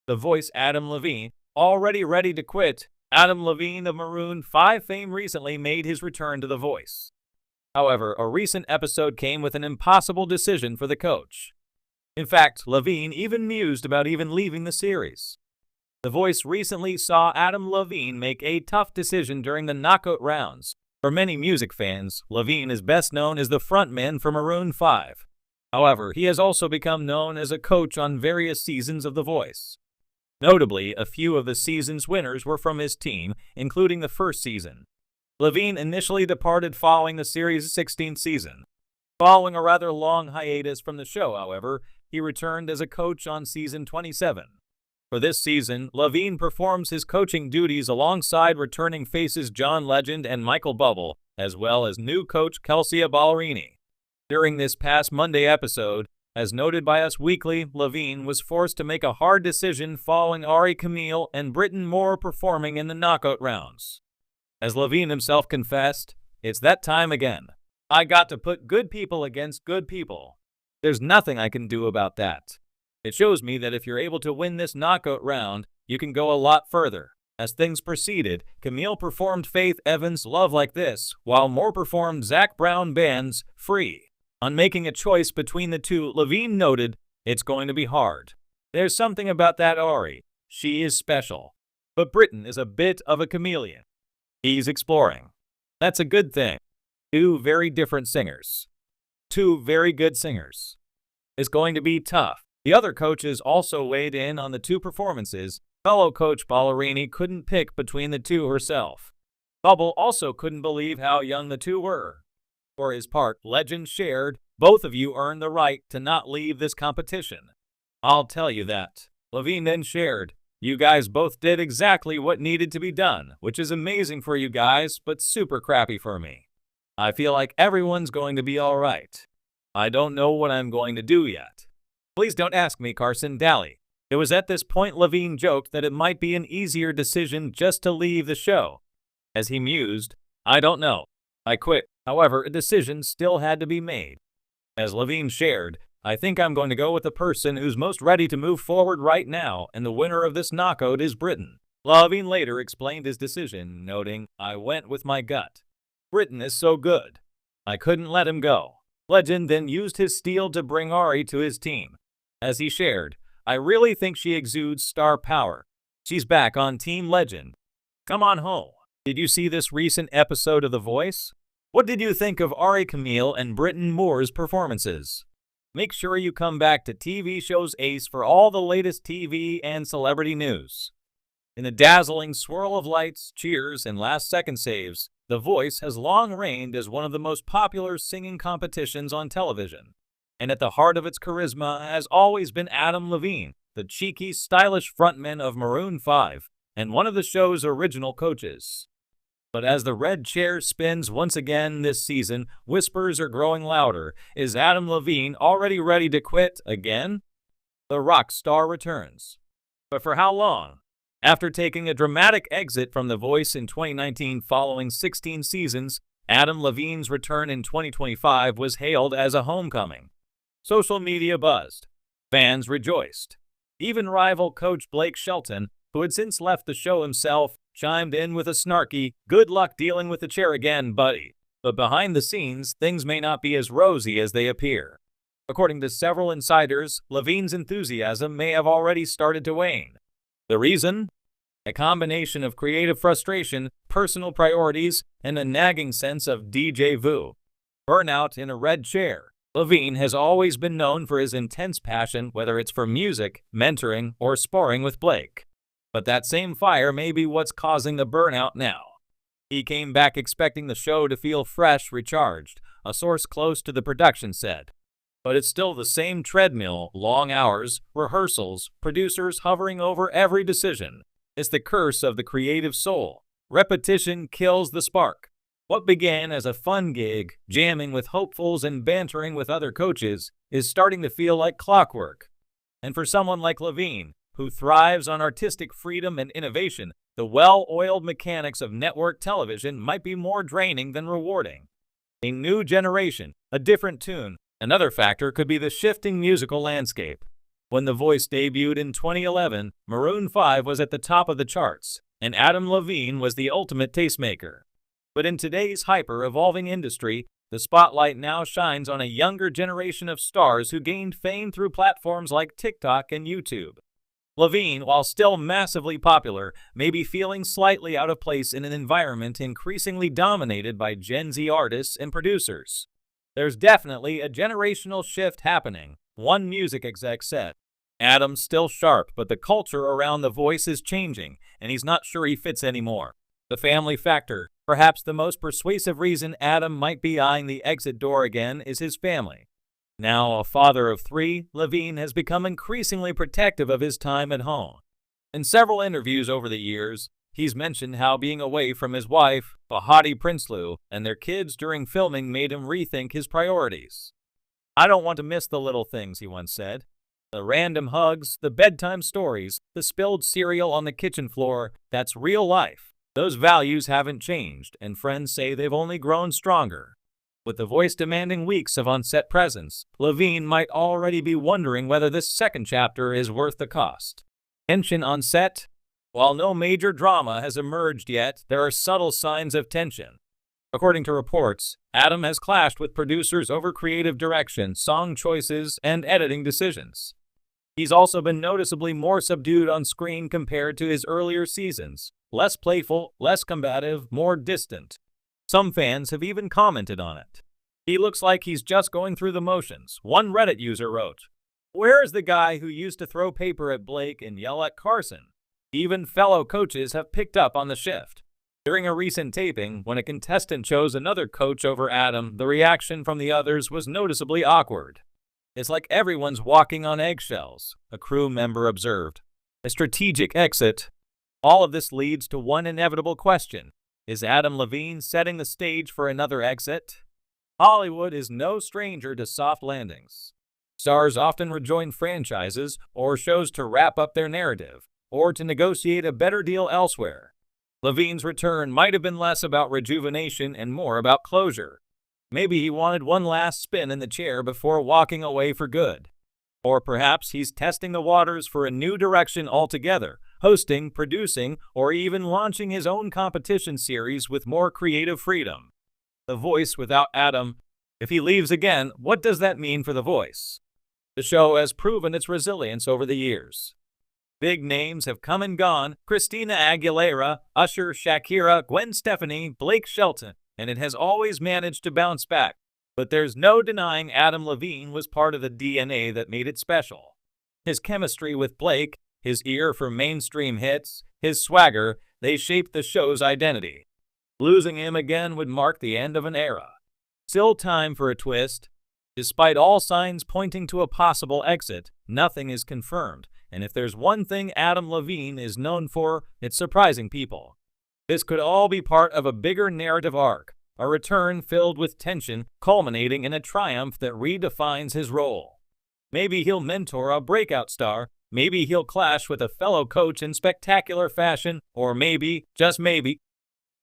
The voice Adam Levine, already ready to quit. Adam Levine of Maroon 5 fame recently made his return to The Voice. However, a recent episode came with an impossible decision for the coach. In fact, Levine even mused about even leaving the series. The Voice recently saw Adam Levine make a tough decision during the knockout rounds. For many music fans, Levine is best known as the frontman for Maroon 5. However, he has also become known as a coach on various seasons of The Voice. Notably, a few of the season's winners were from his team, including the first season. Levine initially departed following the series' 16th season. Following a rather long hiatus from the show, however, he returned as a coach on season 27. For this season, Levine performs his coaching duties alongside returning faces John Legend and Michael Bublé, as well as new coach Kelsey Ballerini. During this past Monday episode, as noted by Us Weekly, Levine was forced to make a hard decision following Ari Camille and Britton Moore performing in the knockout rounds. As Levine himself confessed, "It's that time again. I got to put good people against good people. There's nothing I can do about that. It shows me that if you're able to win this knockout round, you can go a lot further." As things proceeded, Camille performed Faith Evans' Love Like This, while Moore performed Zac Brown Band's Free. On making a choice between the two, Levine noted, "It's going to be hard. There's something about that Ari. She is special. But Britton is a bit of a chameleon. He's exploring. That's a good thing. Two very different singers. Two very good singers. It's going to be tough." The other coaches also weighed in on the two performances. Fellow coach Ballerini couldn't pick between the two herself. Bubble also couldn't believe how young the two were. For his part, Legend shared, "Both of you earned the right to not leave this competition. I'll tell you that." Levine then shared, "You guys both did exactly what needed to be done, which is amazing for you guys, but super crappy for me. I feel like everyone's going to be all right. I don't know what I'm going to do yet. Please don't ask me, Carson Daly." It was at this point Levine joked that it might be an easier decision just to leave the show. As he mused, "I don't know. I quit." However, a decision still had to be made. As Levine shared, "I think I'm going to go with the person who's most ready to move forward right now, and the winner of this knockout is Britton." Levine later explained his decision, noting, "I went with my gut. Britton is so good. I couldn't let him go." Legend then used his steal to bring Ari to his team. As he shared, "I really think she exudes star power. She's back on Team Legend. Come on home." Did you see this recent episode of The Voice? What did you think of Ari Camille and Britton Moore's performances? Make sure you come back to TV Shows Ace for all the latest TV and celebrity news. In the dazzling swirl of lights, cheers, and last-second saves, The Voice has long reigned as one of the most popular singing competitions on television. And at the heart of its charisma has always been Adam Levine, the cheeky, stylish frontman of Maroon 5, and one of the show's original coaches. But as the red chair spins once again this season, whispers are growing louder. Is Adam Levine already ready to quit again? The rock star returns. But for how long? After taking a dramatic exit from The Voice in 2019 following 16 seasons, Adam Levine's return in 2025 was hailed as a homecoming. Social media buzzed. Fans rejoiced. Even rival coach Blake Shelton, who had since left the show himself, chimed in with a snarky, "Good luck dealing with the chair again, buddy." But behind the scenes, things may not be as rosy as they appear. According to several insiders, Levine's enthusiasm may have already started to wane. The reason? A combination of creative frustration, personal priorities, and a nagging sense of déjà vu. Burnout in a red chair. Levine has always been known for his intense passion, whether it's for music, mentoring, or sparring with Blake. But that same fire may be what's causing the burnout now. He came back expecting the show to feel fresh, recharged, a source close to the production said. But it's still the same treadmill, long hours, rehearsals, producers hovering over every decision. It's the curse of the creative soul. Repetition kills the spark. What began as a fun gig, jamming with hopefuls and bantering with other coaches, is starting to feel like clockwork. And for someone like Levine, who thrives on artistic freedom and innovation, the well-oiled mechanics of network television might be more draining than rewarding. A new generation, a different tune. Another factor could be the shifting musical landscape. When The Voice debuted in 2011, Maroon 5 was at the top of the charts, and Adam Levine was the ultimate tastemaker. But in today's hyper-evolving industry, the spotlight now shines on a younger generation of stars who gained fame through platforms like TikTok and YouTube. Levine, while still massively popular, may be feeling slightly out of place in an environment increasingly dominated by Gen Z artists and producers. There's definitely a generational shift happening, one music exec said. Adam's still sharp, but the culture around The Voice is changing, and he's not sure he fits anymore. The family factor, perhaps the most persuasive reason Adam might be eyeing the exit door again, is his family. Now a father of 3, Levine has become increasingly protective of his time at home. In several interviews over the years, he's mentioned how being away from his wife, Bahati Prinsloo, and their kids during filming made him rethink his priorities. "I don't want to miss the little things," he once said. "The random hugs, the bedtime stories, the spilled cereal on the kitchen floor, that's real life. Those values haven't changed, and friends say they've only grown stronger." With The Voice demanding weeks of on-set presence, Levine might already be wondering whether this second chapter is worth the cost. Tension on set? While no major drama has emerged yet, there are subtle signs of tension. According to reports, Adam has clashed with producers over creative direction, song choices, and editing decisions. He's also been noticeably more subdued on screen compared to his earlier seasons, less playful, less combative, more distant. Some fans have even commented on it. "He looks like he's just going through the motions," one Reddit user wrote. "Where is the guy who used to throw paper at Blake and yell at Carson?" Even fellow coaches have picked up on the shift. During a recent taping, when a contestant chose another coach over Adam, the reaction from the others was noticeably awkward. "It's like everyone's walking on eggshells," a crew member observed. A strategic exit. All of this leads to one inevitable question. Is Adam Levine setting the stage for another exit? Hollywood is no stranger to soft landings. Stars often rejoin franchises or shows to wrap up their narrative, or to negotiate a better deal elsewhere. Levine's return might have been less about rejuvenation and more about closure. Maybe he wanted one last spin in the chair before walking away for good. Or perhaps he's testing the waters for a new direction altogether, hosting, producing, or even launching his own competition series with more creative freedom. The Voice without Adam. If he leaves again, what does that mean for The Voice? The show has proven its resilience over the years. Big names have come and gone: Christina Aguilera, Usher, Shakira, Gwen Stefani, Blake Shelton, and it has always managed to bounce back. But there's no denying Adam Levine was part of the DNA that made it special. His chemistry with Blake, his ear for mainstream hits, his swagger, they shaped the show's identity. Losing him again would mark the end of an era. Still time for a twist. Despite all signs pointing to a possible exit, nothing is confirmed, and if there's one thing Adam Levine is known for, it's surprising people. This could all be part of a bigger narrative arc, a return filled with tension, culminating in a triumph that redefines his role. Maybe he'll mentor a breakout star, maybe he'll clash with a fellow coach in spectacular fashion, or maybe, just maybe,